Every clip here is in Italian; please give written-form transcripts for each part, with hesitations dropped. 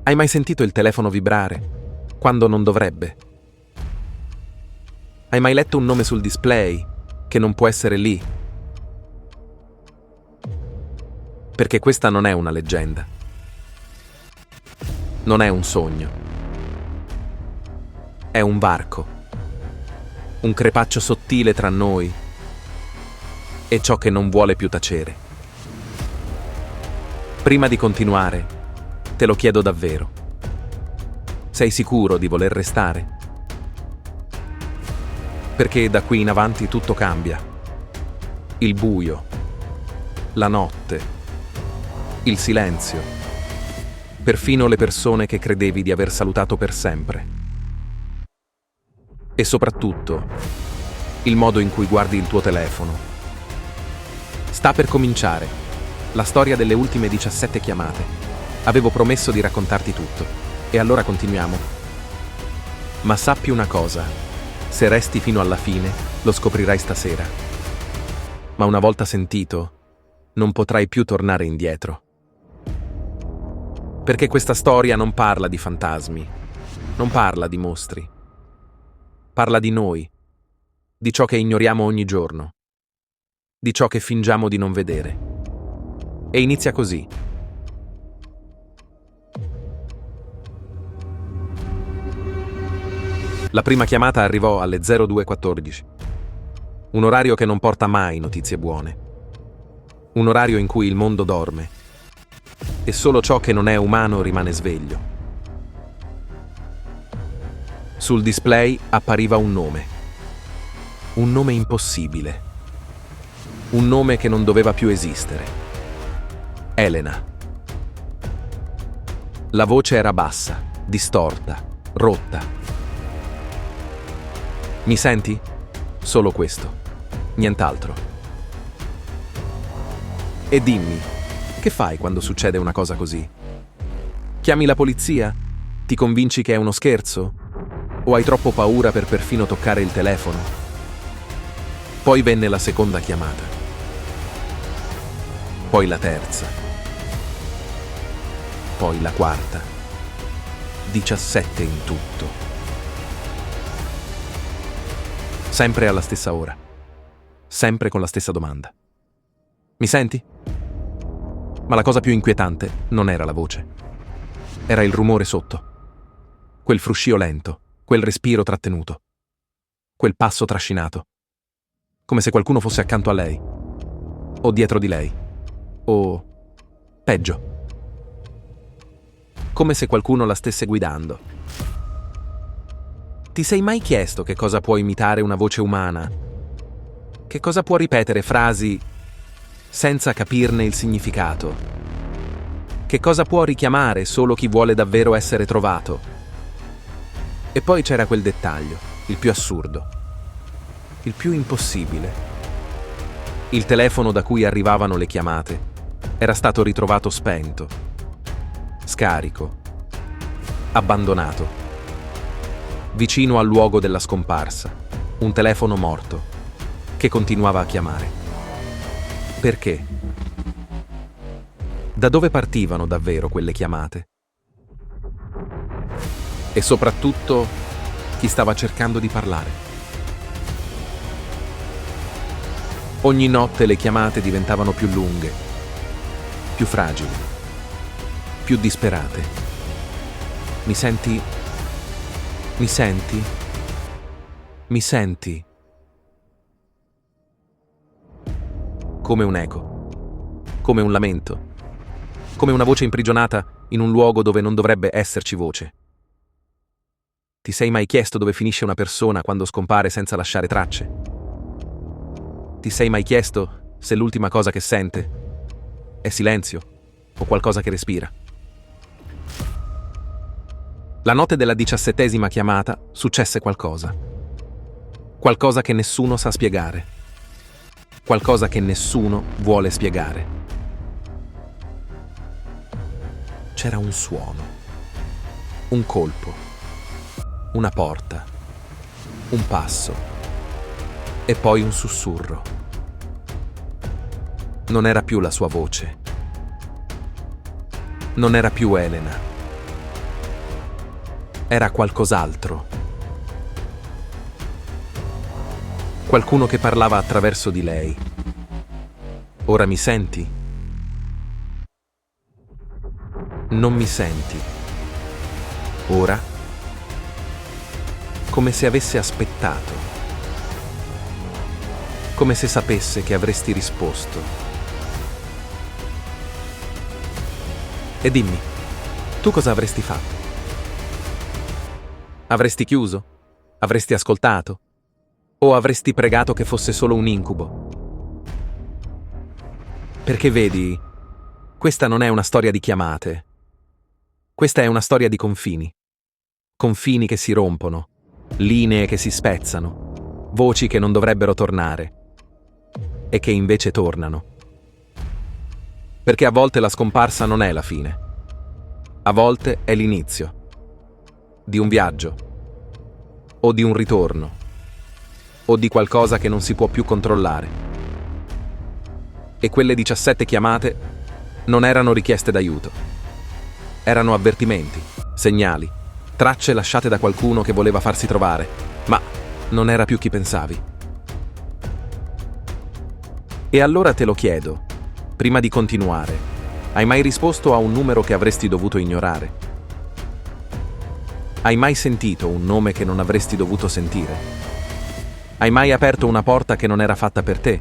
Hai mai sentito il telefono vibrare quando non dovrebbe? Hai mai letto un nome sul display che non può essere lì? Perché questa non è una leggenda. Non è un sogno. È un varco. Un crepaccio sottile tra noi e ciò che non vuole più tacere. Prima di continuare, te lo chiedo davvero. Sei sicuro di voler restare? Perché da qui in avanti tutto cambia. Il buio, la notte, il silenzio, perfino le persone che credevi di aver salutato per sempre. E soprattutto, il modo in cui guardi il tuo telefono. Sta per cominciare la storia delle ultime 17 chiamate. Avevo promesso di raccontarti tutto, e allora continuiamo. Ma sappi una cosa, se resti fino alla fine, lo scoprirai stasera. Ma una volta sentito, non potrai più tornare indietro. Perché questa storia non parla di fantasmi, non parla di mostri. Parla di noi, di ciò che ignoriamo ogni giorno, di ciò che fingiamo di non vedere. E inizia così. La prima chiamata arrivò alle 02:14. Un orario che non porta mai notizie buone. Un orario in cui il mondo dorme e solo ciò che non è umano rimane sveglio. Sul display appariva un nome impossibile, un nome che non doveva più esistere. Elena. La voce era bassa, distorta, rotta. Mi senti? Solo questo, nient'altro. E dimmi, che fai quando succede una cosa così? Chiami la polizia? Ti convinci che è uno scherzo? O hai troppo paura per perfino toccare il telefono? Poi venne la seconda chiamata. Poi la terza. Poi la quarta. 17 in tutto. Sempre alla stessa ora. Sempre con la stessa domanda. Mi senti? Ma la cosa più inquietante non era la voce. Era il rumore sotto. Quel fruscio lento. Quel respiro trattenuto, quel passo trascinato, come se qualcuno fosse accanto a lei, o dietro di lei, o, peggio, come se qualcuno la stesse guidando. Ti sei mai chiesto che cosa può imitare una voce umana? Che cosa può ripetere frasi senza capirne il significato? Che cosa può richiamare solo chi vuole davvero essere trovato? E poi c'era quel dettaglio, il più assurdo, il più impossibile. Il telefono da cui arrivavano le chiamate era stato ritrovato spento, scarico, abbandonato, vicino al luogo della scomparsa, un telefono morto, che continuava a chiamare. Perché? Da dove partivano davvero quelle chiamate? E soprattutto, chi stava cercando di parlare. Ogni notte le chiamate diventavano più lunghe, più fragili, più disperate. Mi senti? Mi senti? Mi senti? Come un eco, come un lamento, come una voce imprigionata in un luogo dove non dovrebbe esserci voce. Ti sei mai chiesto dove finisce una persona quando scompare senza lasciare tracce? Ti sei mai chiesto se l'ultima cosa che sente è silenzio o qualcosa che respira? La notte della 17ª chiamata successe qualcosa. Qualcosa che nessuno sa spiegare. Qualcosa che nessuno vuole spiegare. C'era un suono, un colpo, una porta, un passo e poi un sussurro. Non era più la sua voce. Non era più Elena. Era qualcos'altro. Qualcuno che parlava attraverso di lei. Ora mi senti? Non mi senti. Ora? Come se avesse aspettato. Come se sapesse che avresti risposto. E dimmi, tu cosa avresti fatto? Avresti chiuso? Avresti ascoltato? O avresti pregato che fosse solo un incubo? Perché vedi, questa non è una storia di chiamate. Questa è una storia di confini. Confini che si rompono, linee che si spezzano, voci che non dovrebbero tornare e che invece tornano. Perché a volte la scomparsa non è la fine. A volte è l'inizio di un viaggio o di un ritorno o di qualcosa che non si può più controllare. E quelle 17 chiamate non erano richieste d'aiuto. Erano avvertimenti, segnali, tracce lasciate da qualcuno che voleva farsi trovare, ma non era più chi pensavi. E allora te lo chiedo, prima di continuare, hai mai risposto a un numero che avresti dovuto ignorare? Hai mai sentito un nome che non avresti dovuto sentire? Hai mai aperto una porta che non era fatta per te?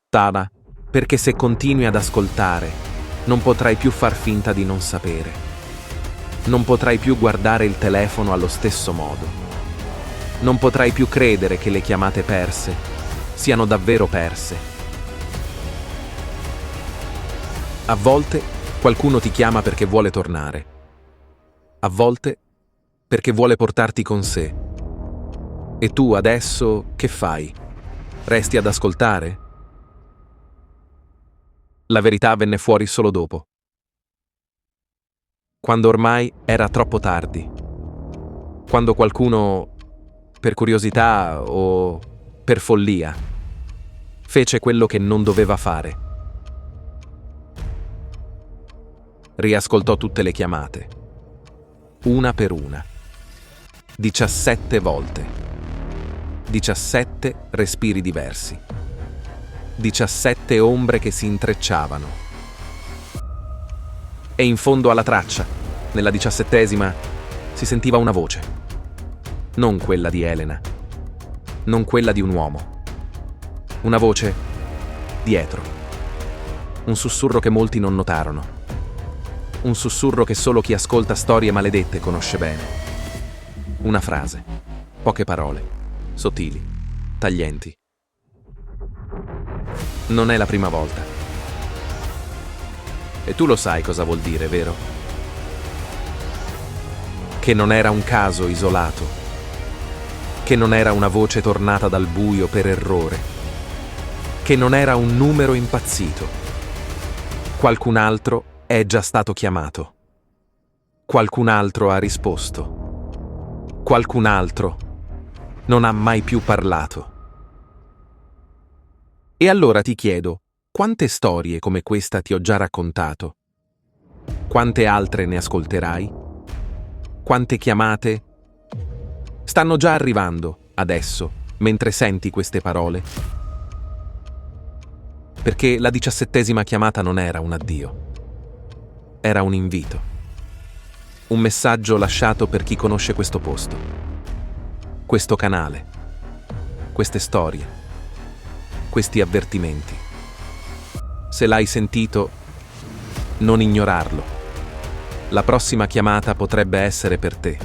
Tana, perché se continui ad ascoltare, non potrai più far finta di non sapere. Non potrai più guardare il telefono allo stesso modo. Non potrai più credere che le chiamate perse siano davvero perse. A volte qualcuno ti chiama perché vuole tornare. A volte perché vuole portarti con sé. E tu adesso che fai? Resti ad ascoltare? La verità venne fuori solo dopo. Quando ormai era troppo tardi. Quando qualcuno, per curiosità o per follia, fece quello che non doveva fare. Riascoltò tutte le chiamate, una per una. 17 volte. 17 respiri diversi. 17 ombre che si intrecciavano. E in fondo alla traccia, nella 17ª, si sentiva una voce. Non quella di Elena. Non quella di un uomo. Una voce dietro. Un sussurro che molti non notarono. Un sussurro che solo chi ascolta storie maledette conosce bene. Una frase. Poche parole. Sottili. Taglienti. Non è la prima volta. E tu lo sai cosa vuol dire, vero? Che non era un caso isolato. Che non era una voce tornata dal buio per errore. Che non era un numero impazzito. Qualcun altro è già stato chiamato. Qualcun altro ha risposto. Qualcun altro non ha mai più parlato. E allora ti chiedo, quante storie come questa ti ho già raccontato? Quante altre ne ascolterai? Quante chiamate stanno già arrivando adesso, mentre senti queste parole? Perché la 17ª chiamata non era un addio. Era un invito. Un messaggio lasciato per chi conosce questo posto, questo canale, queste storie, questi avvertimenti. Se l'hai sentito, non ignorarlo. La prossima chiamata potrebbe essere per te.